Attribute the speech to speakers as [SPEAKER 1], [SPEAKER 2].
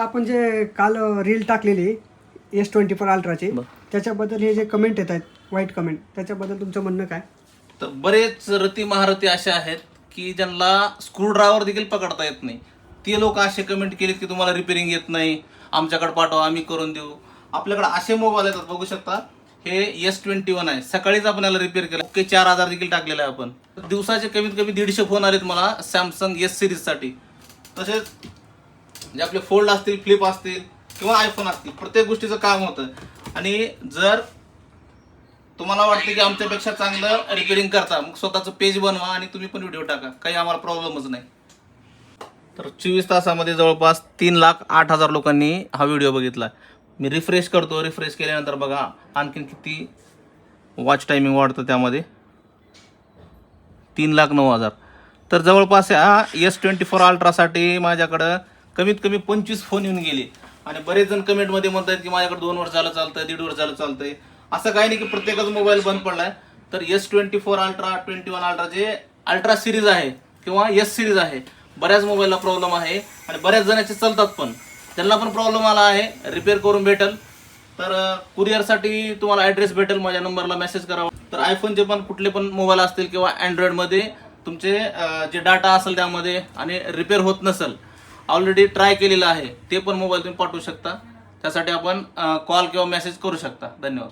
[SPEAKER 1] आपण जे काल रील टाकलेली S24 अल्ट्राची त्याच्याबद्दल हे जे कमेंट येत आहेत वाईट कमेंट, त्याच्याबद्दल तुमचं म्हणणं काय?
[SPEAKER 2] तर बरेच रती महारथी असे आहेत की ज्यांना स्क्रूड्रायव्हर देखील पकडता येत नाही. ते लोक असे कमेंट केलेत की तुम्हाला रिपेअरिंग येत नाही, आमच्याकडे पाठवा, आम्ही करून देऊ. आपल्याकडे असे मोबाईल येतात, बघू शकता. हे S21 आहे. सकाळीच आपण याला रिपेअर केलं. ओके, 4000 देखील टाकलेला आहे आपण. दिवसाचे कमीत कमी 150 फोन आलेत मला सॅमसंग S सिरीज साठी. तसेच जे आपले फोल्ड असतील, फ्लिप असतील किंवा आयफोन असतील, प्रत्येक गोष्टीचं काम होतं. आणि जर तुम्हाला वाटतं की आमच्यापेक्षा चांगलं रिपेअरिंग करता, मग स्वतःचं पेज बनवा आणि तुम्ही पण व्हिडिओ टाका, काही आम्हाला प्रॉब्लेमच नाही. तर 24 तासामध्ये जवळपास 3,08,000 लोकांनी हा व्हिडिओ बघितला. मी रिफ्रेश करतो. रिफ्रेश केल्यानंतर बघा आणखीन किती वॉच टायमिंग वाढतं त्यामध्ये, 3,09,000. तर जवळपास या S24 अल्ट्रासाठी माझ्याकडं कमीत कमी 25 फोन येऊन गेले. आणि बरेच जण कमेंटमध्ये म्हणतात की माझ्याकडे 2 वर्ष झालं चालतंय, 1.5 वर्ष झालं चालतंय. असं काही नाही की प्रत्येकाचा मोबाईल बंद पडलाय. तर S24 अल्ट्रा, 21 अल्ट्रा जे अल्ट्रा सिरीज आहे किंवा S सिरीज आहे, बऱ्याच मोबाईलला प्रॉब्लेम आहे आणि बऱ्याच जणांचे चालतात पण त्यांना पण प्रॉब्लेम आला आहे. रिपेअर करून भेटेल. तर कुरिअरसाठी तुम्हाला ॲड्रेस भेटेल, माझ्या नंबरला मेसेज करावा. तर आयफोनचे पण कुठले पण मोबाईल असतील किंवा अँड्रॉइडमध्ये तुमचे जे डाटा असेल त्यामध्ये आणि रिपेअर होत नसेल, ऑलरेडी ट्राय केलेलं आहे, ते पण मोबाईल तुम्ही पाठवू शकता. त्यासाठी आपण कॉल किंवा मेसेज करू शकता. धन्यवाद.